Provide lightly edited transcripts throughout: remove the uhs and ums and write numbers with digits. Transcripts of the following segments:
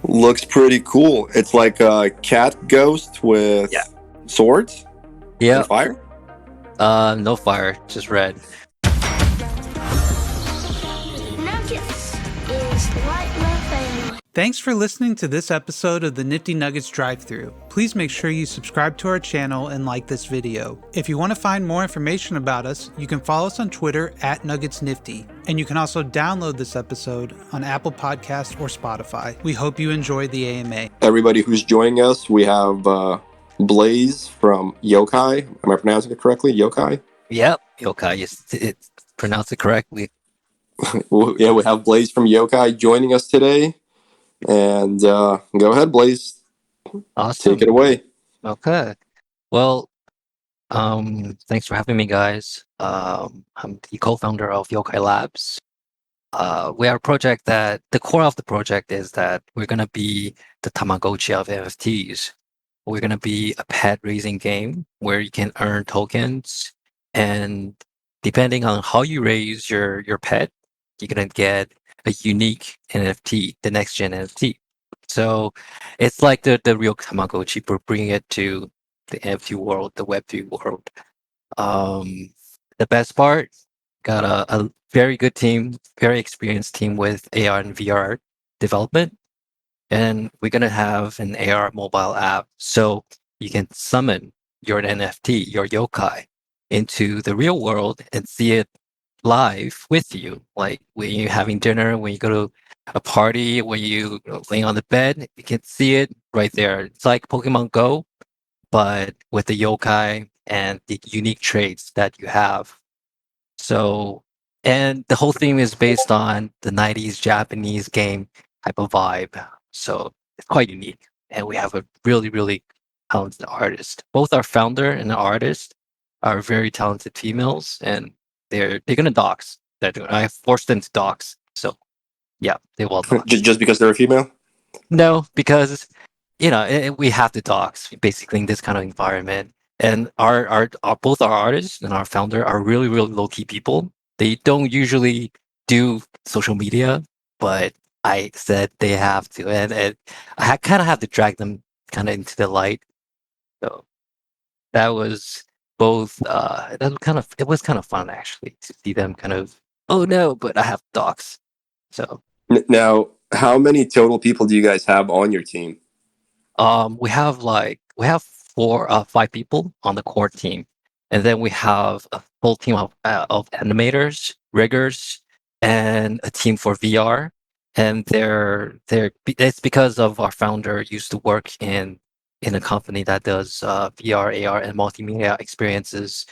Looks pretty cool. It's like a cat ghost with Yeah. swords Yeah. and fire. No fire, just red. Nuggets is what love family. Thanks for listening to this episode of the Nifty Nuggets Drive-Thru. Please make sure you subscribe to our channel and like this video. If you want to find more information about us, you can follow us on Twitter @NuggetsNifty. And you can also download this episode on Apple Podcasts or Spotify. We hope you enjoy the AMA. Everybody who's joining us, we have Blaze from Yokai. Am I pronouncing it correctly? Yokai? Yep, Yokai. It's pronounced it correctly. Yeah, we have Blaze from Yokai joining us today. And go ahead, Blaze. Awesome. Take it away. Okay. Well, thanks for having me, guys. I'm the co-founder of Yokai Labs. We are a project that the core of the project is that we're gonna be the Tamagotchi of NFTs. We're gonna be a pet raising game where you can earn tokens, and depending on how you raise your pet, you're gonna get a unique NFT, the next gen NFT. So it's like the real Tamagotchi, but bringing it to the NFT world, the Web3 world. The best part, got a very good team, very experienced team with AR and VR development. And we're going to have an AR mobile app so you can summon your NFT, your yokai, into the real world and see it live with you. Like when you're having dinner, when you go to a party, when you laying on the bed, you can see it right there. It's like Pokemon Go, but with the yokai and the unique traits that you have. So, and the whole theme is based on the 90s Japanese game type of vibe. So it's quite unique. And we have a really, really talented artist. Both our founder and the artist are very talented females, and they're gonna dox. I forced them to dox. So yeah, they will dox. Just because they're a female? No, because we have to dox basically in this kind of environment. And our both our artists and our founder are really, really low key people. They don't usually do social media, but I said they have to, and I kind of have to drag them kind of into the light. So that was both. That was it was kind of fun actually to see them kind of. Oh no, but I have docs. So Now, how many total people do you guys have on your team? we have 5 people on the core team, and then we have a full team of animators, riggers, and a team for VR. And it's because of our founder used to work in a company that does VR, AR, and multimedia experiences.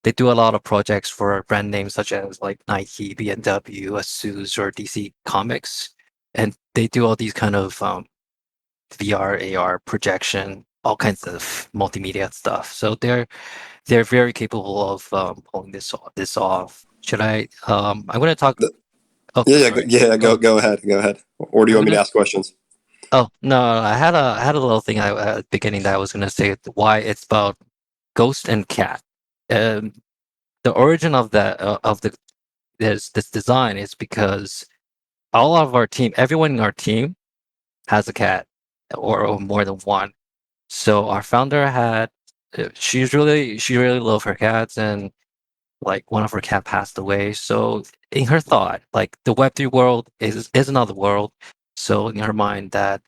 They do a lot of projects for brand names such as like Nike, BMW, ASUS, or DC Comics, and they do all these kind of VR, AR projection, all kinds of multimedia stuff. So they're very capable of pulling this off. Should I? I'm going to talk. Oh, sorry. Go ahead. Or do you want me to ask questions? Oh no, I had a little thing at the beginning that I was going to say why it's about ghost and cat. Um, the origin of that of this design is because all of our team, everyone in our team, has a cat or more than one. So our founder had she really loved her cats, and like one of her cat passed away. So in her thought, like the Web3 world is another world. So in her mind that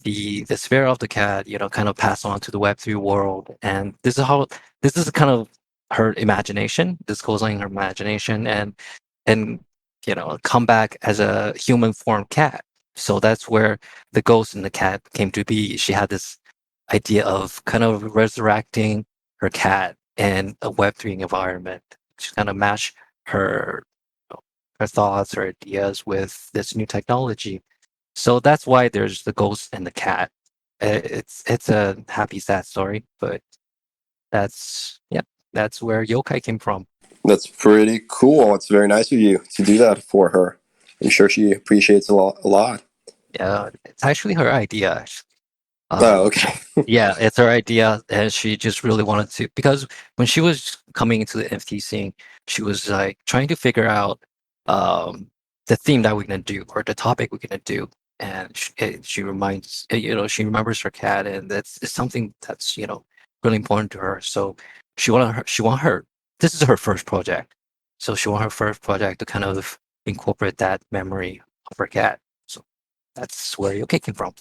the spirit of the cat, kind of pass on to the Web3 world. And this is kind of her imagination. This goes on in her imagination, and come back as a human form cat. So that's where the ghost and the cat came to be. She had this idea of kind of resurrecting her cat in a Web3 environment. She kind of mash her her thoughts, her ideas with this new technology. So that's why there's the ghost and the cat. It's a happy sad story, but that's where yokai came from. That's pretty cool. It's very nice of you to do that for her. I'm sure she appreciates a lot. Yeah, it's actually her idea. Actually. Okay. Yeah, it's her idea, and she just really wanted to, because when she was coming into the NFT scene, she was like trying to figure out the theme that we're gonna do or the topic we're gonna do. and she reminds she remembers her cat, and it's something that's really important to her. So she want her this is her first project, so she want her first project to kind of incorporate that memory of her cat. So that's where Yokai came from.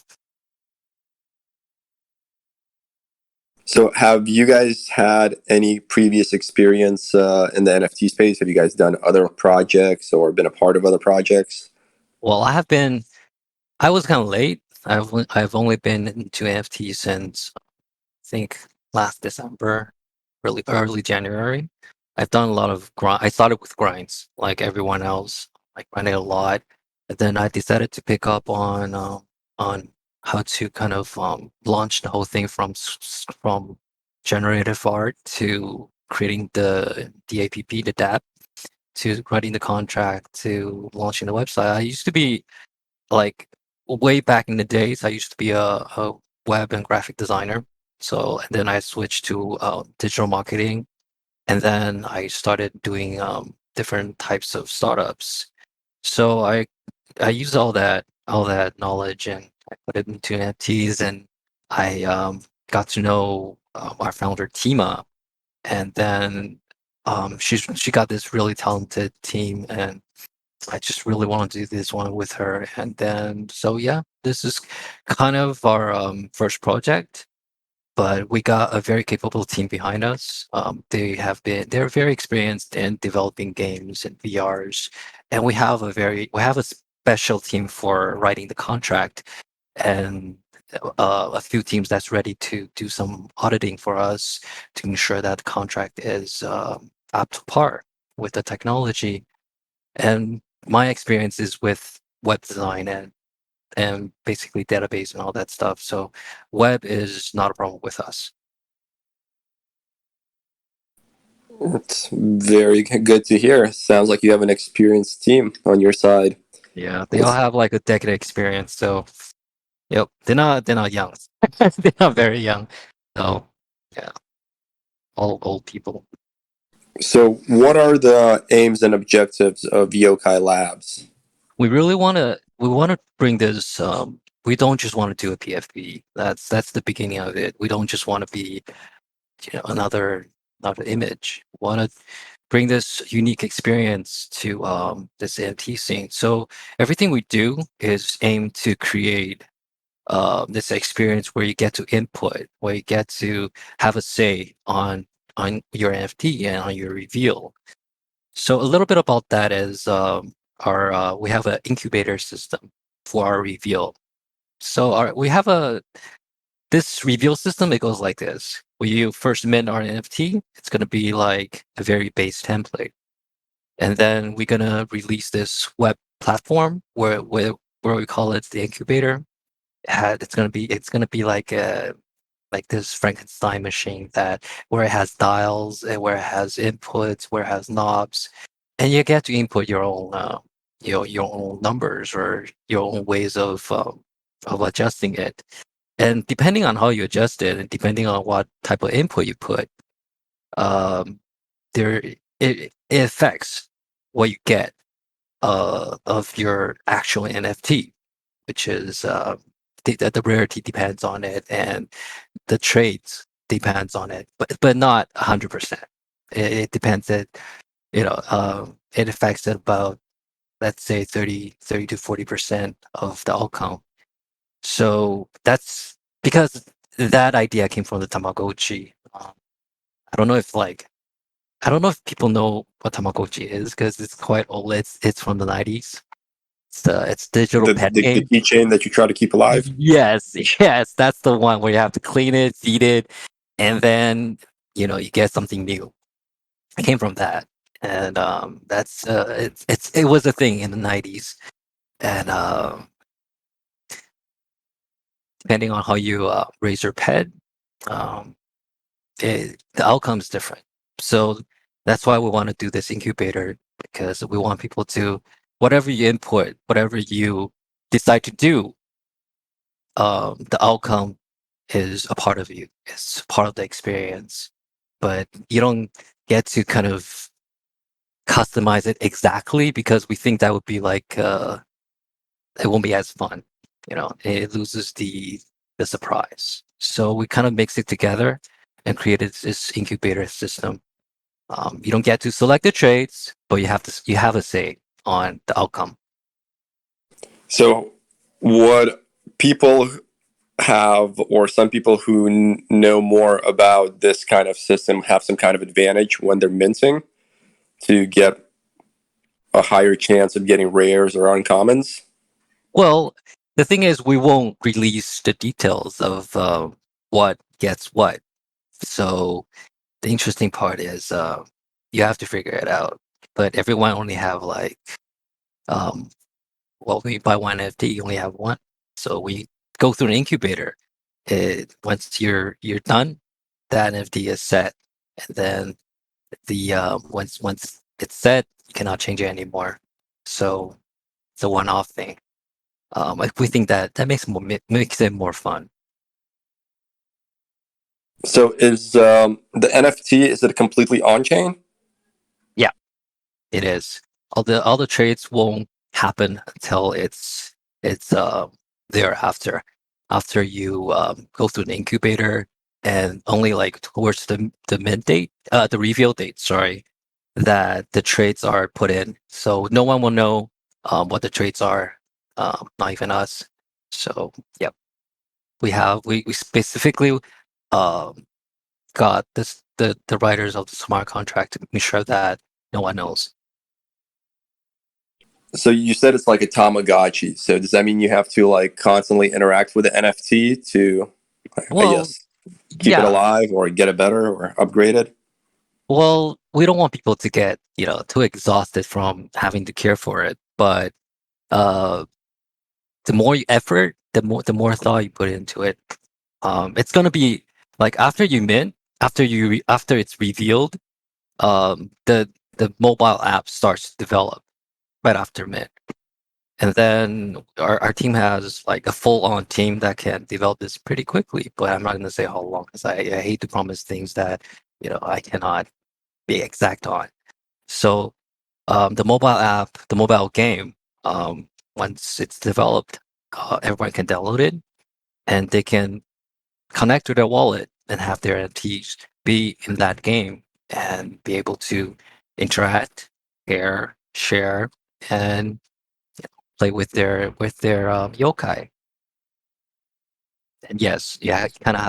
So, have you guys had any previous experience in the NFT space? Have you guys done other projects or been a part of other projects? Well, I was kind of late. I've only been into NFTs since I think last December, really early January. I've done a lot of grind. I started with grinds like everyone else. I grinded a lot, and then I decided to pick up on how to kind of launch the whole thing from generative art to creating the app, the dApp, to writing the contract to launching the website. I used to be like way back in the days. I used to be a web and graphic designer. So and then I switched to digital marketing, and then I started doing different types of startups. So I used all that knowledge and I put it into NFTs, and I got to know our founder Tima, and then she got this really talented team, and I just really want to do this one with her. And then so yeah, this is kind of our first project, but we got a very capable team behind us. They're very experienced in developing games and VRs, and we have a special team for writing the contract, and a few teams that's ready to do some auditing for us to ensure that the contract is up to par with the technology. And my experience is with web design and basically database and all that stuff. So web is not a problem with us. It's very good to hear. Sounds like you have an experienced team on your side. Yeah, they all have like a decade experience. So yep, they're not young. They're not very young. So yeah, all old people. So, what are the aims and objectives of Yokai Labs? We want to bring this. We don't just want to do a PFP. That's the beginning of it. We don't just want to be another image. We want to bring this unique experience to this NFT scene. So everything we do is aimed to create this experience where you get to input, where you get to have a say on your NFT and on your reveal. So a little bit about that is our we have an incubator system for our reveal. So we have this reveal system. It goes like this: when you first mint our NFT, it's gonna be like a very base template, and then we're gonna release this web platform where we call it the incubator. It's gonna be like this Frankenstein machine that where it has dials and where it has inputs, where it has knobs, and you get to input your own your own numbers or your own ways of adjusting it. And depending on how you adjust it, and depending on what type of input you put, um, there it affects what you get of your actual NFT, which is the rarity depends on it, and the trades depends on it, but not 100%. It depends that it affects it about, let's say, 30 to 40% of the outcome. So that's because that idea came from the Tamagotchi. I don't know if people know what Tamagotchi is because it's quite old. It's from the 90s. It's digital pet The game. keychain that you try to keep alive? Yes, yes, that's the one where you have to clean it, feed it, and then you get something new. It came from that, and that's it was a thing in the 90s, and depending on how you raise your pet, um, the outcome is different. So that's why we want to do this incubator, because we want people to, whatever you input, whatever you decide to do, the outcome is a part of you. It's part of the experience, but you don't get to kind of customize it exactly because we think that would be like it won't be as fun. it loses the surprise. So we kind of mix it together and created this incubator system. You don't get to select the trades, but you have a say on the outcome. So would people have, or some people who know more about this kind of system have some kind of advantage when they're minting to get a higher chance of getting rares or uncommons? Well, the thing is, we won't release the details of what gets what. So the interesting part is you have to figure it out. But everyone only have like, well, when you buy one NFT, you only have one. So we go through an incubator. Once you're done, that NFT is set, and then the once it's set, you cannot change it anymore. So it's a one-off thing. We think that makes it more fun. So is the NFT, is it completely on chain? Yeah, it is. All the trades won't happen until it's thereafter. After you go through the incubator and only like towards the mint date, the reveal date, sorry, that the trades are put in. So no one will know what the trades are, not even us. So yep, we specifically um, got the writers of the smart contract to make sure that no one knows. So you said it's like a Tamagotchi. So does that mean you have to like constantly interact with the NFT to, I Well, guess, keep it yeah. alive or get it better or upgrade it? Well, we don't want people to get too exhausted from having to care for it, but uh, the more effort, the more thought you put into it, it's gonna be like after you mint, after it's revealed, the mobile app starts to develop right after mint. And then our team has like a full-on team that can develop this pretty quickly, but I'm not going to say how long because I hate to promise things that I cannot be exact on. So the mobile app, the mobile game, once it's developed, everyone can download it and they can connect to their wallet and have their NFTs be in that game and be able to interact, share, and play with their yokai. And yes, yeah, you kind of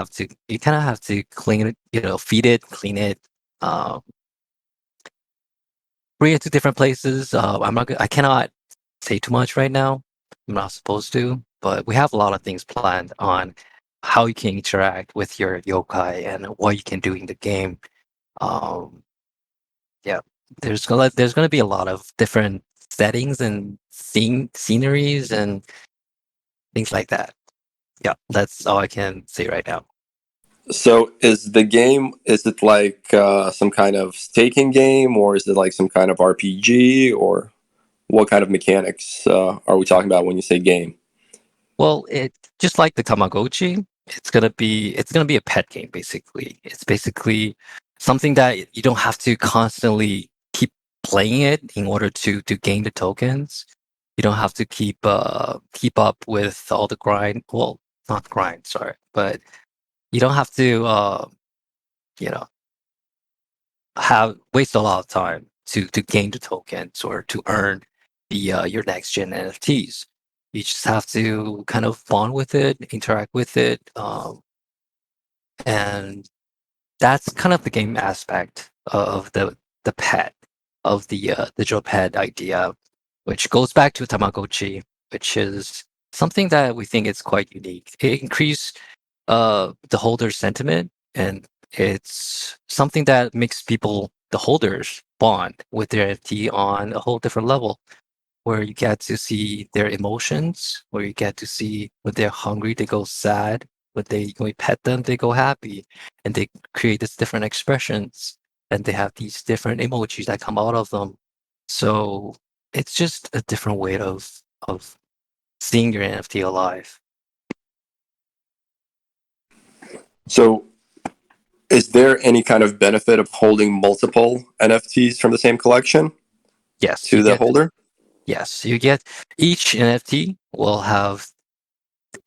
have to clean it, feed it, clean it, um, bring it to different places. I cannot say too much right now. I'm not supposed to, but we have a lot of things planned on how you can interact with your yokai and what you can do in the game. Um, yeah, there's gonna be a lot of different settings and sceneries and things like that. Yeah, that's all I can say right now. So is the game, is it like some kind of staking game, or is it like some kind of RPG, or what kind of mechanics are we talking about when you say game? Well, it just like the Tamagotchi, it's gonna be a pet game basically. It's basically something that you don't have to constantly keep playing it in order to gain the tokens. You don't have to keep up with all the grind. Well, not grind, sorry, but you don't have to you know have waste a lot of time to gain the tokens or to earn the your next gen NFTs. You just have to kind of bond with it, interact with it, and that's kind of the game aspect of the pet of the digital pet idea, which goes back to Tamagotchi, which is something that we think is quite unique. It increased the holder sentiment, and it's something that makes people, the holders, bond with their NFT on a whole different level, where you get to see their emotions, where you get to see when they're hungry, they go sad. When we pet them, they go happy, and they create these different expressions, and they have these different emojis that come out of them. So it's just a different way of seeing your NFT alive. So is there any kind of benefit of holding multiple NFTs from the same collection Yes, to the holder? yes, you get each NFT will have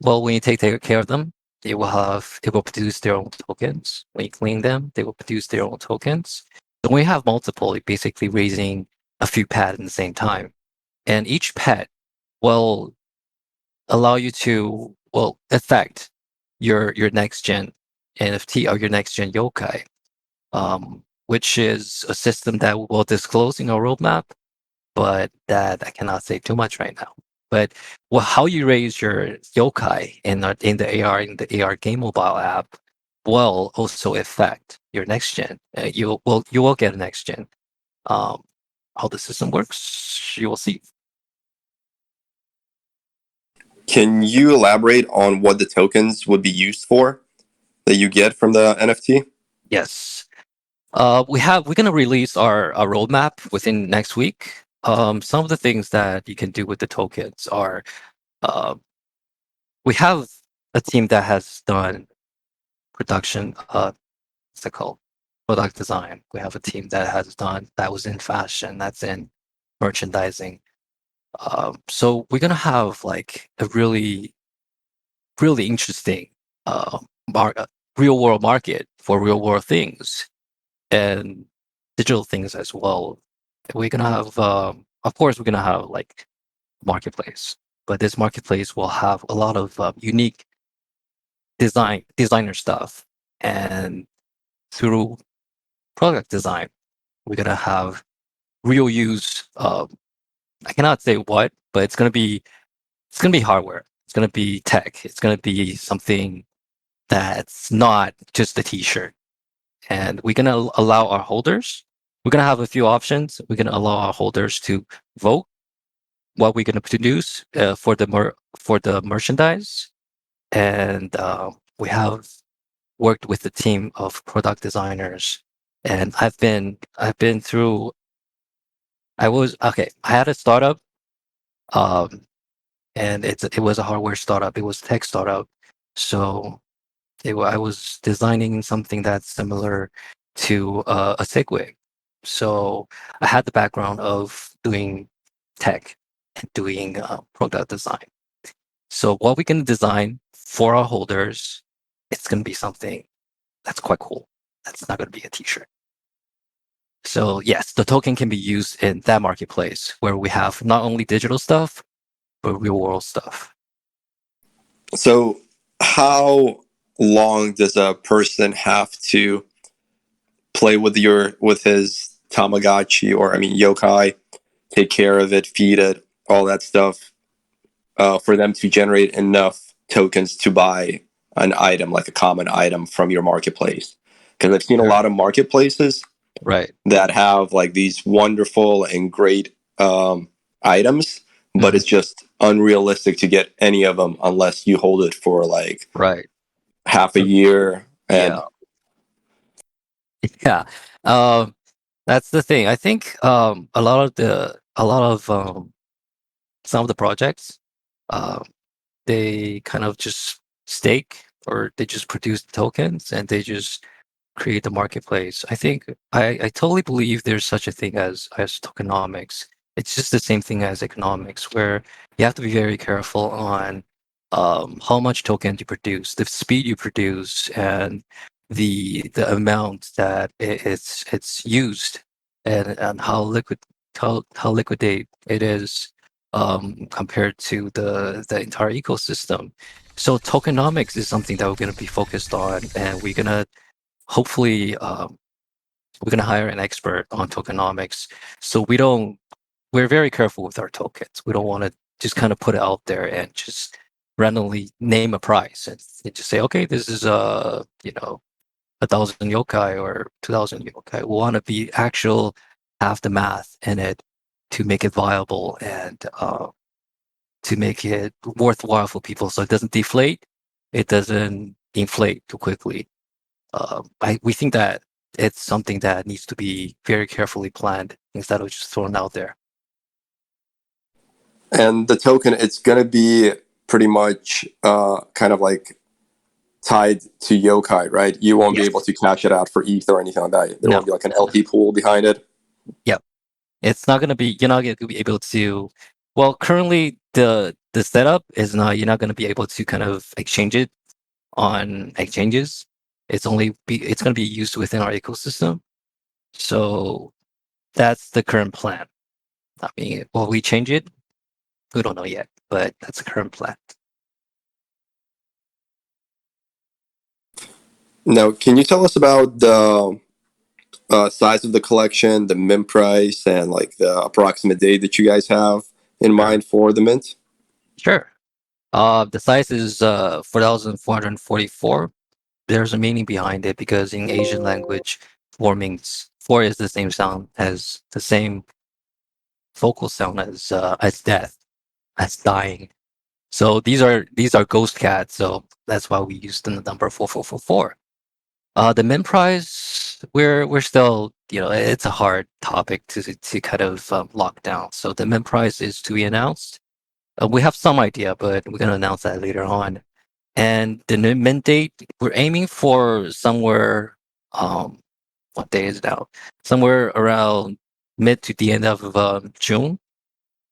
Well, when you take care of them, it will produce their own tokens. When you clean them, they will produce their own tokens. So when you have multiple, you're basically raising a few pets at the same time. And each pet will allow you to, well, affect your next gen NFT or your next gen yokai, which is a system that we'll disclose in our roadmap, but that I cannot say too much right now. But how you raise your yokai in the AR game mobile app will also affect your next gen. You will get a next gen. How the system works, you will see. Can you elaborate on what the tokens would be used for that you get from the NFT? Yes. We're gonna release our roadmap within next week. Some of the things that you can do with the tokens are, uh, we have a team that has done production. What's it called? Product design. We have a team that was in fashion, that's in merchandising. So we're gonna have like a really, really interesting mar- real world market for real world things and digital things as well. We're gonna have, of course, we're gonna have like marketplace, but this marketplace will have a lot of unique designer stuff, and through product design, we're gonna have real use. I cannot say what, but it's gonna be hardware. It's gonna be tech. It's gonna be something that's not just a T-shirt. And we're gonna allow our holders. We're gonna have a few options. We're gonna allow our holders to vote what we're gonna produce for the merchandise, and we have worked with a team of product designers. And I've been through. I was okay. I had a startup, um, and it was a hardware startup. It was a tech startup, so I was designing something that's similar to a Segway. So I had the background of doing tech and doing product design. So what we can design for our holders, it's going to be something that's quite cool. That's not going to be a T-shirt. So yes, the token can be used in that marketplace where we have not only digital stuff, but real world stuff. So, how long does a person have to play with his Tamagotchi, or I mean yokai, take care of it, feed it, all that stuff, for them to generate enough tokens to buy an item, like a common item from your marketplace? Because I've seen a lot of marketplaces Right. that have like these wonderful and great items, but it's just unrealistic to get any of them unless you hold it for like Right. half a year. And Yeah. That's the thing. I think a lot of some of the projects, uh, they kind of just stake or they just produce tokens and they just create the marketplace. I think I totally believe there's such a thing as tokenomics. It's just the same thing as economics, where you have to be very careful on how much token you produce, the speed you produce, and the amount that it's used, and how liquidate it is compared to the entire ecosystem. So tokenomics is something that we're going to be focused on, and hopefully we're going to hire an expert on tokenomics. So we're very careful with our tokens. We don't want to just kind of put it out there and just randomly name a price and just say, okay, this is 1,000 yokai or 2,000 yokai. We want to be have the math in it to make it viable and to make it worthwhile for people, so it doesn't deflate, it doesn't inflate too quickly. We think that it's something that needs to be very carefully planned instead of just thrown out there. the token, it's going to be pretty much kind of like tied to yokai, right? You won't be able to cash it out for ETH or anything like that. There won't be like an LP pool behind it. Yep. It's not going to be, you're not going to be able to, well, currently the setup is not, you're not going to be able to kind of exchange it on exchanges. It's going to be used within our ecosystem. So that's the current plan. I mean, will we change it? We don't know yet, but that's the current plan. Now, can you tell us about the size of the collection, the mint price, and like the approximate date that you guys have in mind for the mint? Sure. The size is 4,444. There's a meaning behind it because in Asian language, four is the same sound as the same vocal sound as death, as dying. So these are ghost cats. So that's why we use the number 4444. The mint price, we're still, it's a hard topic to kind of lock down. So the mint price is to be announced. We have some idea, but we're gonna announce that later on. And the new mint date, we're aiming for somewhere, what day is it now? Somewhere around mid to the end of June.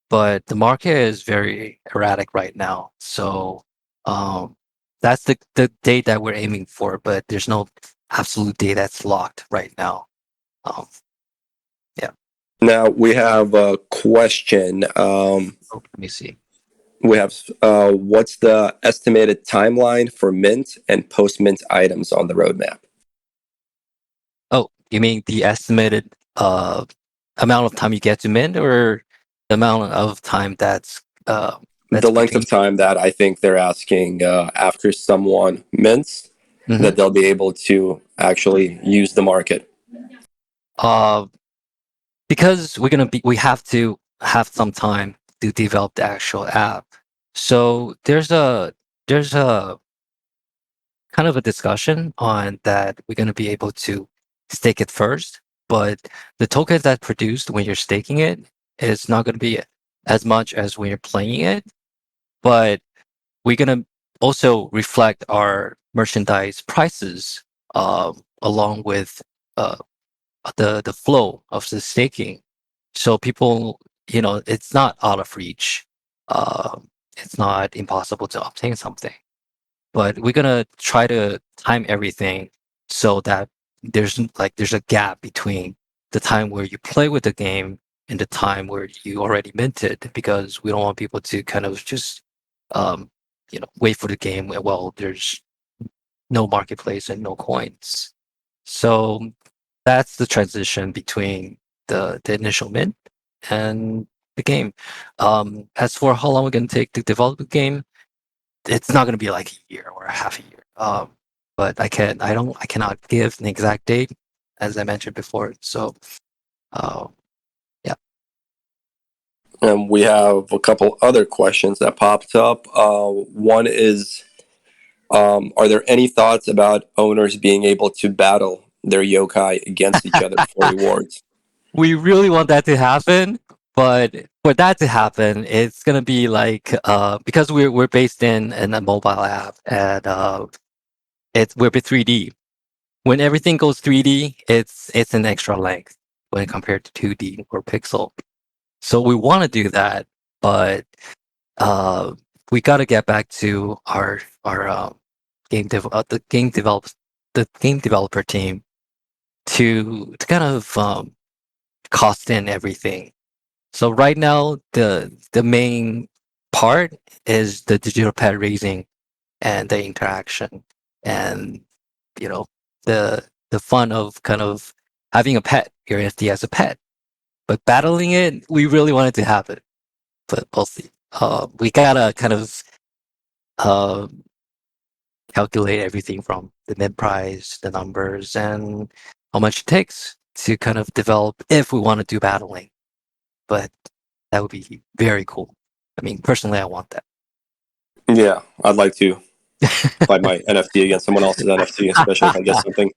But the market is very erratic right now. So that's the date that we're aiming for, but there's no absolute date that's locked right now. Yeah. Now, we have a question. Let me see. We have what's the estimated timeline for mint and post mint items on the roadmap? Oh, you mean the estimated amount of time you get to mint, or the amount of time that's The length of time that I think they're asking after someone mints that they'll be able to actually use the market. Because we have to have some time to develop the actual app. So there's a kind of a discussion on that we're going to be able to stake it first, but the tokens that produced when you're staking it is not going to be as much as when you're playing it, but we're going to also reflect our merchandise prices along with the flow of the staking. So people, it's not out of reach. It's not impossible to obtain something, but we're gonna try to time everything so that there's a gap between the time where you play with the game and the time where you already minted, because we don't want people to kind of just wait for the game while there's no marketplace and no coins. So that's the transition between the initial mint and the game. As for how long we're going to take to develop the game, it's not going to be like a year or a half a year. But I cannot give an exact date, as I mentioned before. So, yeah. And we have a couple other questions that popped up. One is, are there any thoughts about owners being able to battle their yokai against each other for rewards? We really want that to happen, but for that to happen, it's gonna be like because we're based in a mobile app, and we're 3D. When everything goes 3D, it's an extra length when compared to 2D or pixel. So we want to do that, but we got to get back to our the game developer team to kind of cost in everything. So right now, the main part is the digital pet raising and the interaction, and the fun of kind of having a pet, your NFT as a pet. But battling it, we really wanted to have it, but we'll see. We gotta kind of uh, calculate everything from the mid price, the numbers, and how much it takes to kind of develop if we want to do battling. But that would be very cool. I mean, personally, I want that. Yeah, I'd like to fight my NFT against someone else's NFT, especially if I get something.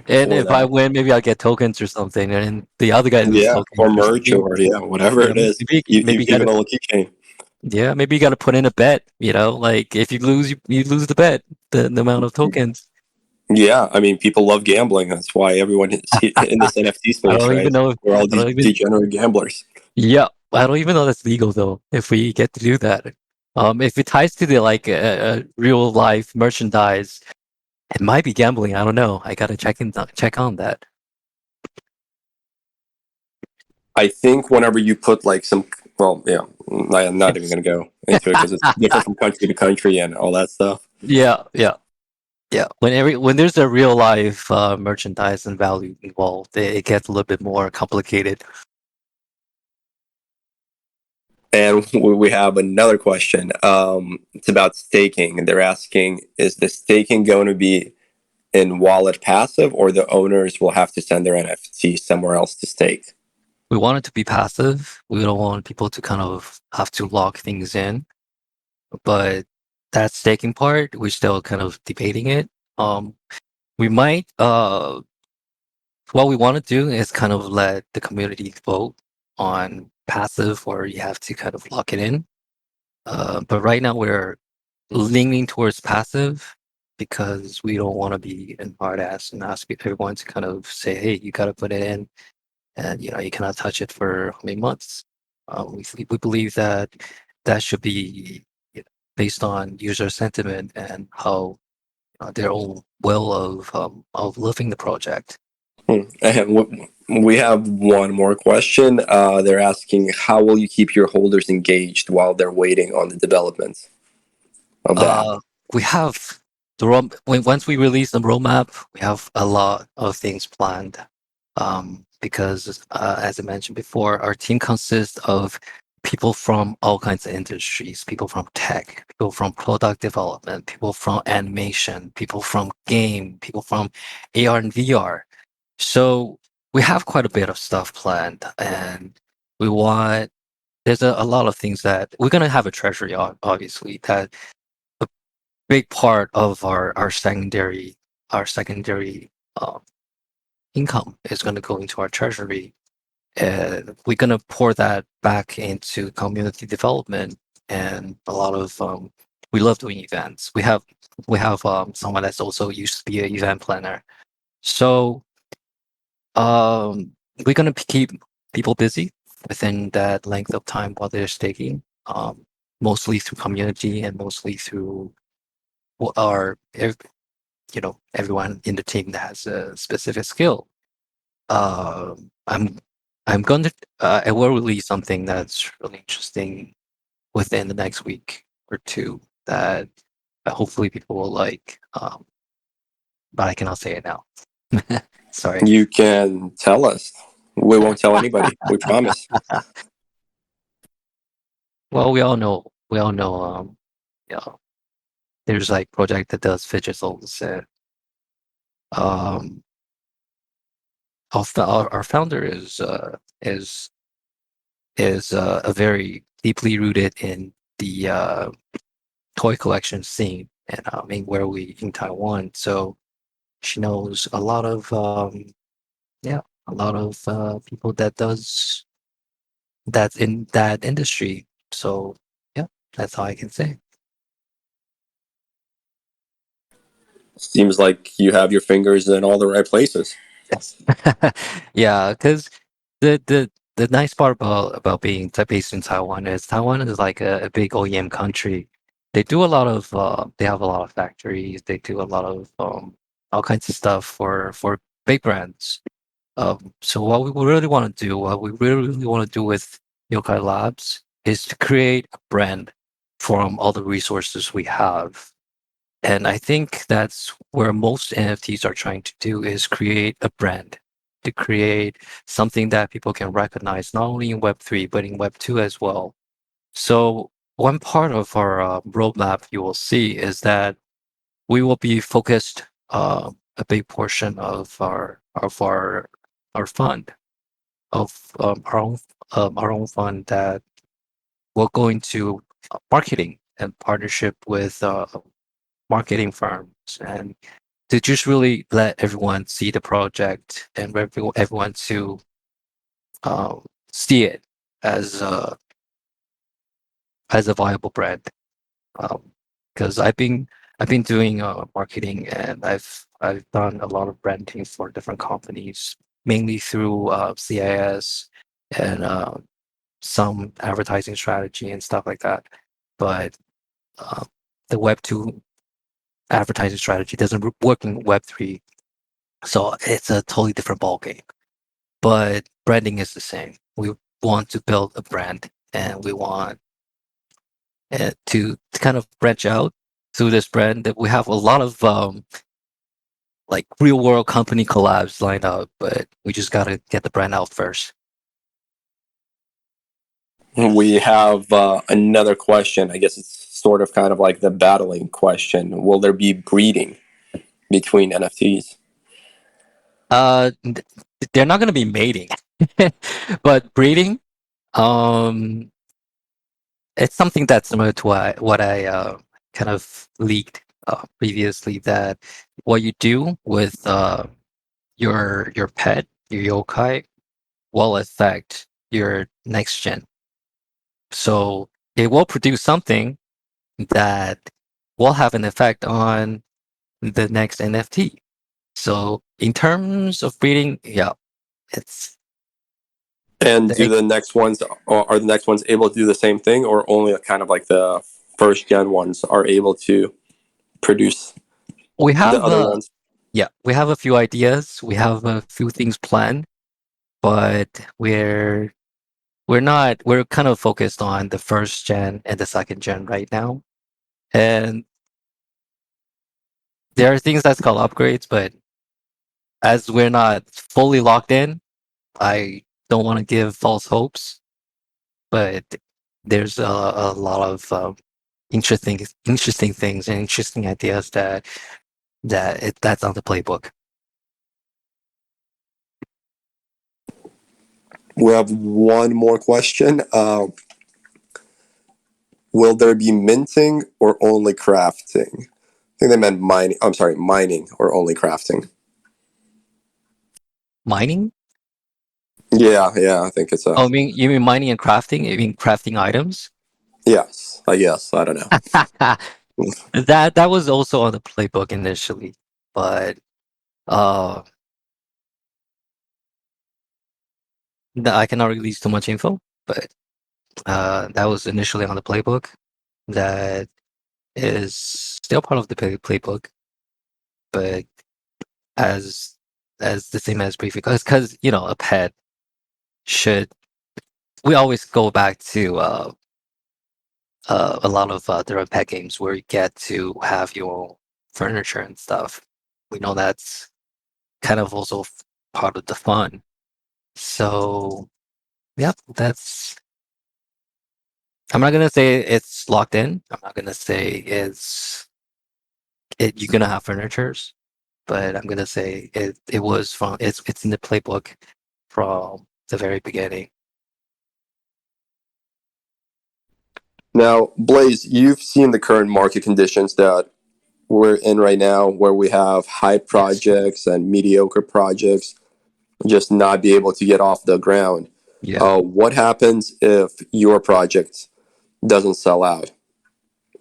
And For if I that. win, maybe I'll get tokens or something, and the other guy loses Yeah, tokens or or merch, something. or whatever it is. Maybe you Even gotta, a little keychain. yeah, maybe you gotta put in a bet. Like if you lose, you lose the bet, the amount of tokens. Yeah, I mean, people love gambling. That's why everyone is in this NFT I space, don't right? even know. We're all I these don't even. degenerate gamblers. Yeah, I don't even know that's legal though. If we get to do that, if it ties to the like real life merchandise, it might be gambling. I don't know. I gotta check on that. I think whenever you put like some, well, yeah, I'm not even going to go into it because it's different from country to country and all that stuff. Yeah, yeah, yeah. When there's a real life merchandise and value involved, it gets a little bit more complicated. And we have another question. It's about staking. They're asking, is the staking going to be in wallet passive, or the owners will have to send their NFT somewhere else to stake? We want it to be passive. We don't want people to kind of have to lock things in. But that staking part, we're still kind of debating it. We might what we want to do is kind of let the community vote on passive, or you have to kind of lock it in. But right now we're leaning towards passive because we don't want to be an hard ass and ask everyone to kind of say, hey, you got to put it in, and you cannot touch it for how many months. We believe that that should be based on user sentiment and how their own will of living the project. And we have one more question. They're asking, how will you keep your holders engaged while they're waiting on the development of the app? We have once we release the roadmap, we have a lot of things planned. Because as I mentioned before, our team consists of people from all kinds of industries, people from tech, people from product development, people from animation, people from game, people from AR and VR. So we have quite a bit of stuff planned, and we want. There's a lot of things that we're gonna have a treasury, obviously. That a big part of our secondary income is going to go into our treasury, and we're going to pour that back into community development and a lot of we love doing events. We have someone that's also used to be an event planner, so we're going to keep people busy within that length of time while they're staking, mostly through community and mostly through our everyone in the team that has a specific skill. I'm going to I will release something that's really interesting within the next week or two that hopefully people will like. But I cannot say it now. Sorry. You can tell us. We won't tell anybody. We promise. Well, we all know. Yeah, there's like project that does fidgetals. Um, our founder is a very deeply rooted in the toy collection scene, and where we in Taiwan. So she knows a lot of people that's in that industry. So yeah, that's all I can say. Seems like you have your fingers in all the right places. Yes. Yeah, because the nice part about being based in Taiwan is like a big OEM country. They do a lot of they have a lot of factories. They do a lot of all kinds of stuff for big brands. So what we really want to do with Yokai Labs is to create a brand from all the resources we have. And I think that's where most NFTs are trying to do is create a brand, to create something that people can recognize, not only in Web3, but in Web2 as well. So one part of our roadmap you will see is that we will be focused a big portion of our fund of our own fund that will go into marketing and partnership with marketing firms, and to just really let everyone see the project and everyone to see it as a viable brand. Because I've been doing marketing, and I've done a lot of branding for different companies, mainly through CIS and some advertising strategy and stuff like that. But the Web2 advertising strategy doesn't work in Web3, so it's a totally different ballgame. But branding is the same. We want to build a brand, and we want to kind of branch out through this brand. That we have a lot of like real world company collabs lined up, but we just gotta get the brand out first. We have another question. I guess it's sort of kind of like the battling question. Will there be breeding between NFTs? They're not gonna be mating, but breeding. Um, it's something that's similar to what I kind of leaked previously. That what you do with your pet, your yokai, will affect your next gen. So it will produce something that will have an effect on the next NFT. So in terms of breeding, yeah, it's And do the, the next ones are the next ones able to do the same thing, or only kind of like the first gen ones are able to produce we the have other ones? we have a few ideas. We have a few things planned, but we're kind of focused on the first gen and the second gen right now. And there are things that's called upgrades, but as we're not fully locked in, I don't want to give false hopes. But there's a lot of interesting things and interesting ideas that's on the playbook. We have one more question. Will there be minting or only crafting? I think they meant mining. I'm sorry, mining or only crafting. Mining? Yeah, I think it's a Oh, you mean mining and crafting? You mean crafting items? yes. I guess I don't know. That was also on the playbook initially, but uh, I cannot release too much info. But that was initially on the playbook. That is still part of the playbook, but as the same as briefly, because a pet should. We always go back to a lot of different pet games where you get to have your own furniture and stuff. We know that's kind of also part of the fun. So, yeah, that's. I'm not gonna say it's locked in. I'm not gonna say you're gonna have furnitures, but I'm gonna say it was from it's in the playbook from the very beginning. Now, Blaze, you've seen the current market conditions that we're in right now, where we have hype projects and mediocre projects just not be able to get off the ground. Yeah. What happens if your project doesn't sell out?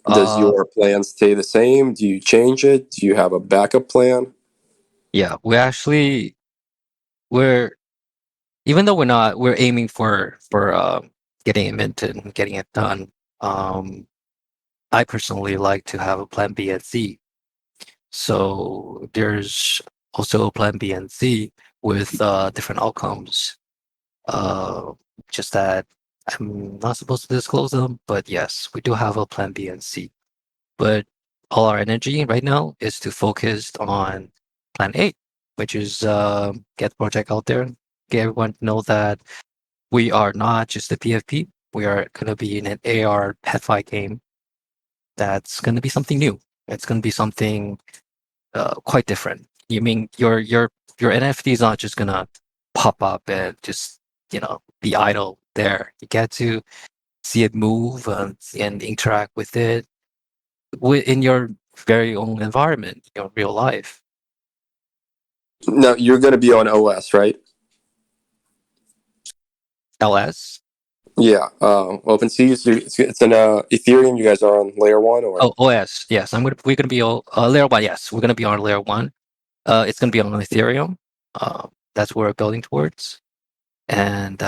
Does Uh, your plan stay the same? Do you change it? Do you have a backup plan? yeah. We're even though we're aiming for getting it minted and getting it done. Um, I personally like to have a plan B and C. So there's also a plan B and C with different outcomes. Uh, just that I'm not supposed to disclose them, but yes, we do have a plan B and C. But all our energy right now is to focus on plan A, which is get the project out there, get everyone to know that we are not just a PFP. We are going to be in an AR PetFi game that's going to be something new. It's going to be something quite different. You mean your NFT is not just going to pop up and just be idle there. You get to see it move and interact with it in your very own environment, your real life. No, you're going to be on OS, right? LS. Yeah. Opensea, it's an Ethereum. You guys are on layer one, or Oh, OS. Yes, we're gonna be on layer one. Yes, we're gonna be on layer one. It's gonna be on Ethereum. That's what we're building towards. And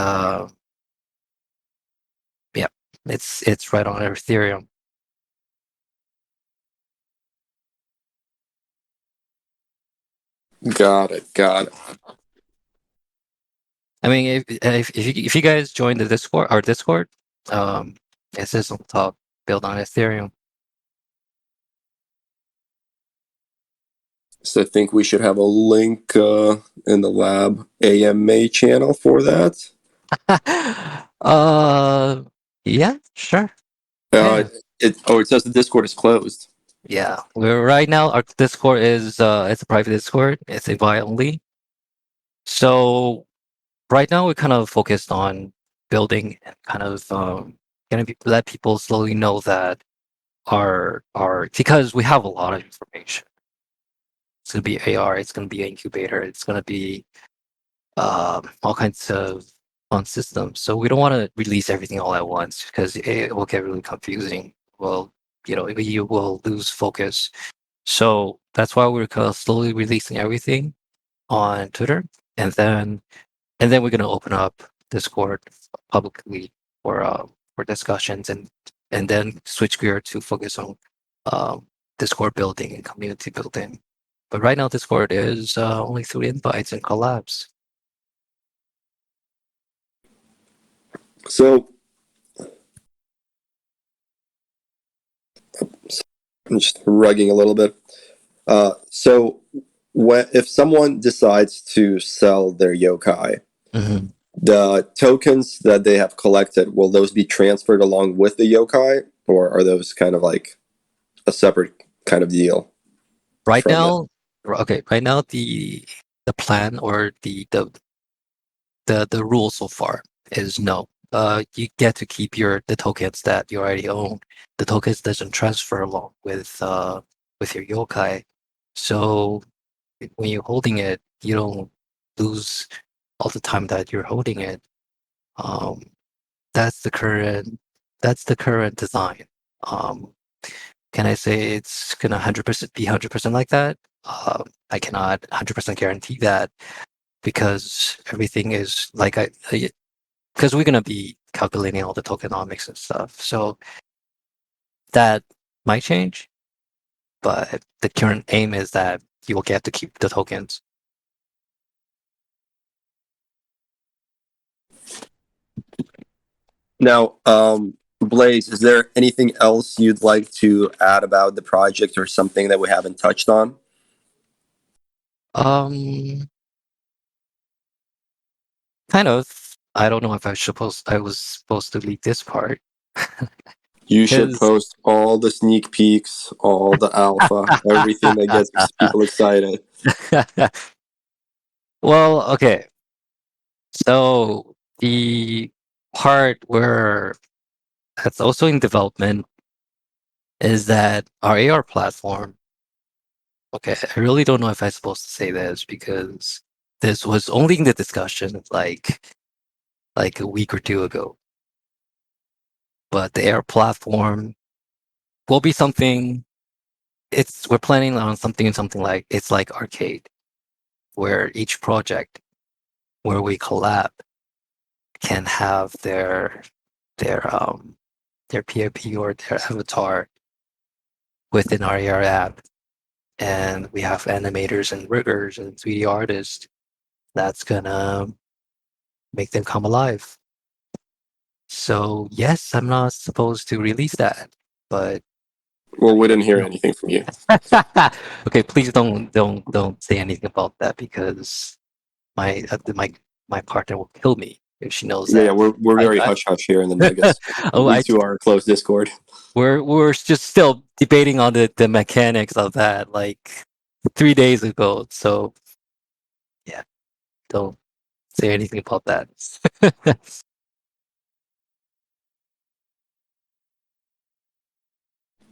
It's right on Ethereum. Got it. Got it. I mean, if you guys join the Discord, our Discord, it says on top, built on Ethereum. So I think we should have a link in the lab AMA channel for that. Yeah, sure. Uh, Yeah. it says the Discord is closed. Yeah, we're right now. Our Discord is it's a private Discord. It's invite only. So right now we're kind of focused on building and kind of gonna let people slowly know that our because we have a lot of information. It's gonna be AR. It's gonna be an incubator. It's gonna be all kinds of fun systems. So we don't want to release everything all at once because it will get really confusing. Well, you will lose focus. So that's why we're kind of slowly releasing everything on Twitter, and then we're gonna open up Discord publicly for discussions, and then switch gear to focus on Discord building and community building. But right now, Discord is only through invites and collabs. So I'm just rugging a little bit. So if someone decides to sell their yokai, Mm-hmm. the tokens that they have collected, will those be transferred along with the yokai, or are those kind of like a separate kind of deal? Right from now, okay. Right now, the plan or the rule so far is no. You get to keep the tokens that you already own. The tokens doesn't transfer along with your yokai. So when you're holding it, you don't lose all the time that you're holding it. Um, that's the current design. Um, can I say it's gonna 100% be 100% like that? I cannot 100% guarantee that because everything is like because we're gonna be calculating all the tokenomics and stuff. So that might change, but the current aim is that you will get to keep the tokens. Now, Blaze, is there anything else you'd like to add about the project or something that we haven't touched on? Kind of. I don't know if I was supposed to lead this part. You should 'Cause post all the sneak peeks, all the alpha, everything that gets people excited. well, okay. So the part where that's also in development is that our AR platform. Okay, I really don't know if I'm supposed to say this because this was only in the discussion like a week or two ago. But the AR platform will be something. We're planning on something like it's like arcade, where each project where we collab can have their POP or their avatar within our AR app, and we have animators and riggers and 3D artists that's gonna make them come alive. So yes, I'm not supposed to release that, but Well, we didn't hear anything from you. okay, please don't say anything about that because my partner will kill me if she knows Yeah, that. we're very hush hush here in the Nuggets. Oh, We too are a closed Discord. we're just still debating on the mechanics of that like 3 days ago. So yeah, don't say anything about that.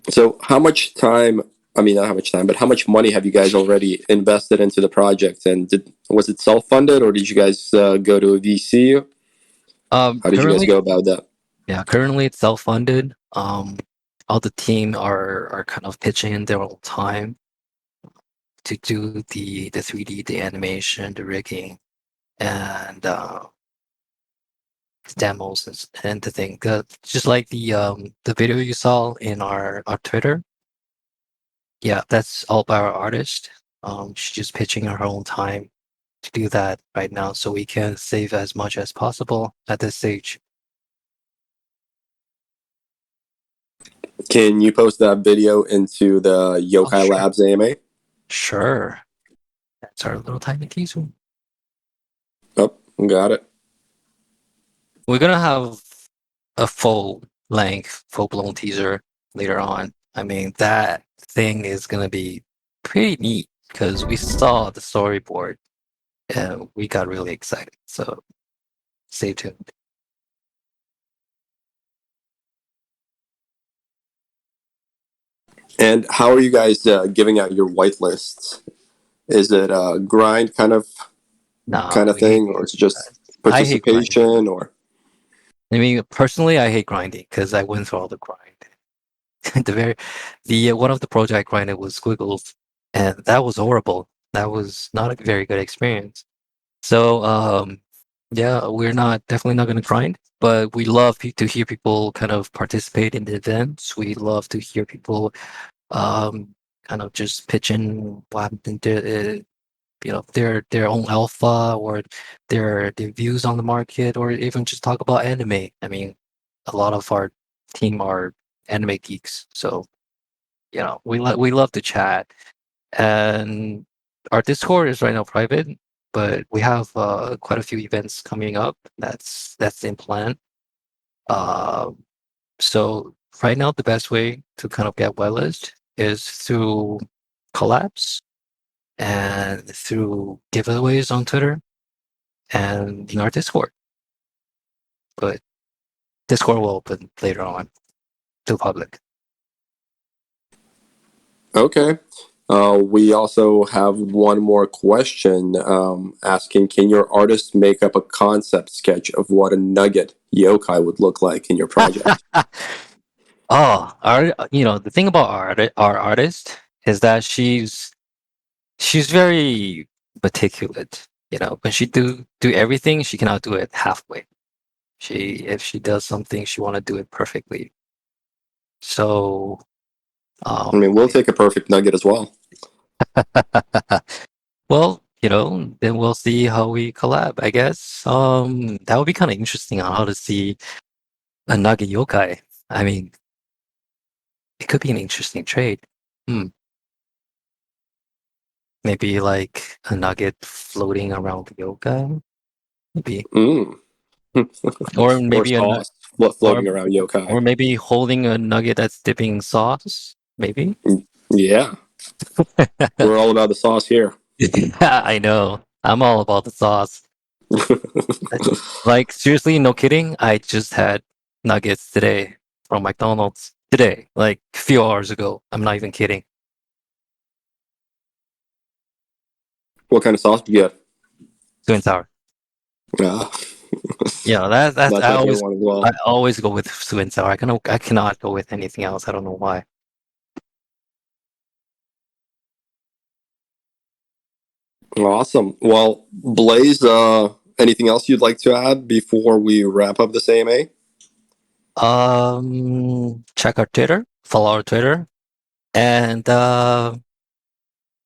So, how much time? I mean, not how much time, but how much money have you guys already invested into the project? And was it self funded, or did you guys go to a VC? How did you guys Currently, go about that? yeah, currently it's self-funded. All the team are kind of pitching in their own time to do the 3D, the animation, the rigging, and demos and the thing. Just like the video you saw in our Twitter. Yeah, that's all by our artist. She's just pitching her own time to do that right now, so we can save as much as possible at this stage. Can you post that video into the Yokai sure. Labs AMA? Sure. That's our little tiny teaser. Oh, got it. We're gonna have a full-length, full-blown teaser later on. I mean, that thing is gonna be pretty neat because we saw the storyboard and we got really excited. So stay tuned. And how are you guys giving out your whitelists? Is it a grind kind of Nah, thing, or it's just I hate grinding. participation, or? I mean, personally, I hate grinding because I went through all the grind. The one of the project I grinded was Squiggles, and that was horrible. That was not a very good experience. So, yeah, we're definitely not going to grind, but we love to hear people kind of participate in the events. We love to hear people, kind of just pitch in what happened to, their own alpha or their views on the market, or even just talk about anime. I mean, a lot of our team are anime geeks, so we love to chat. And our Discord is right now private, but we have quite a few events coming up. That's in plan. Uh, so right now, the best way to kind of get whitelist is through collabs and through giveaways on Twitter and in our Discord. But Discord will open later on to public. Okay. We also have one more question asking, can your artist make up a concept sketch of what a nugget yokai would look like in your project? Oh, the thing about our artist is that she's very meticulous. When she do everything, she cannot do it halfway. If she does something, she want to do it perfectly. So, I mean, we'll take a perfect nugget as well. well, then we'll see how we collab, I guess. That would be kind of interesting on how to see a nugget yokai. I mean, it could be an interesting trade. Maybe like a nugget floating around the yokai. Maybe. Or maybe sauce floating around yokai. Or maybe holding a nugget that's dipping sauce. Maybe. Yeah. We're all about the sauce here. I know. I'm all about the sauce. Like, seriously, no kidding. I just had nuggets today from McDonald's. Today, like a few hours ago. I'm not even kidding. What kind of sauce do you get? Sweet and sour. Yeah, that's my favorite one as well. I always go with sweet and sour. I cannot go with anything else. I don't know why. Awesome. Well, Blaze, anything else you'd like to add before we wrap up this AMA? Check our Twitter, follow our Twitter, and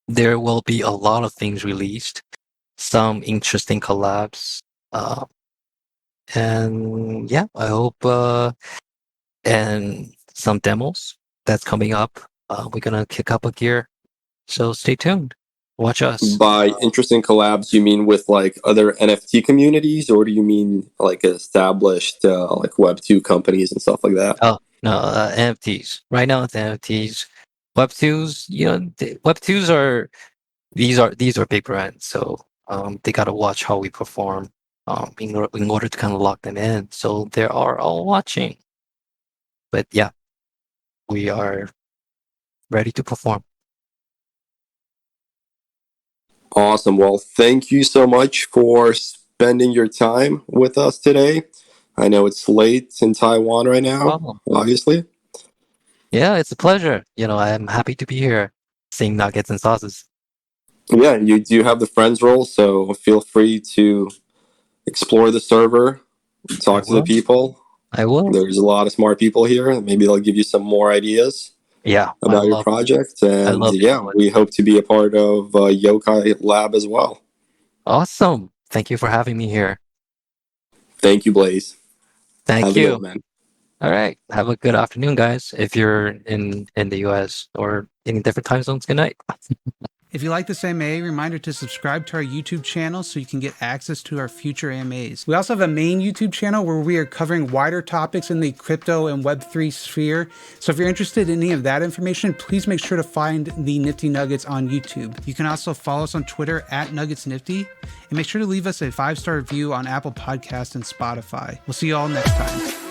there will be a lot of things released, some interesting collabs, and yeah, I hope and some demos that's coming up. We're gonna kick up a gear, so stay tuned. Watch us. By interesting collabs, you mean with like other NFT communities, or do you mean like established like Web2 companies and stuff like that? Oh no, NFTs. Right now it's NFTs. Web2s, Web2s are these are big brands, so they gotta watch how we perform in order to kind of lock them in. So they are all watching. But yeah, we are ready to perform. Awesome. Well, thank you so much for spending your time with us today. I know it's late in Taiwan right now, obviously. Yeah, it's a pleasure. I'm happy to be here, seeing nuggets and sauces. Yeah, you do have the friends role, so feel free to explore the server talk to the will. people. I will. There's a lot of smart people here. Maybe they'll give you some more ideas Yeah, about your project. And yeah, we hope to be a part of Yokai Lab as well. Awesome. Thank you for having me here. Thank you, Blaze. Thank Have a you. good one, man. All right. Have a good afternoon, guys. If you're in the US or in different time zones, good night. If you like this AMA, reminder to subscribe to our YouTube channel so you can get access to our future AMAs. We also have a main YouTube channel where we are covering wider topics in the crypto and Web3 sphere. So if you're interested in any of that information, please make sure to find the Nifty Nuggets on YouTube. You can also follow us on Twitter at NuggetsNifty, and make sure to leave us a 5-star review on Apple Podcasts and Spotify. We'll see you all next time.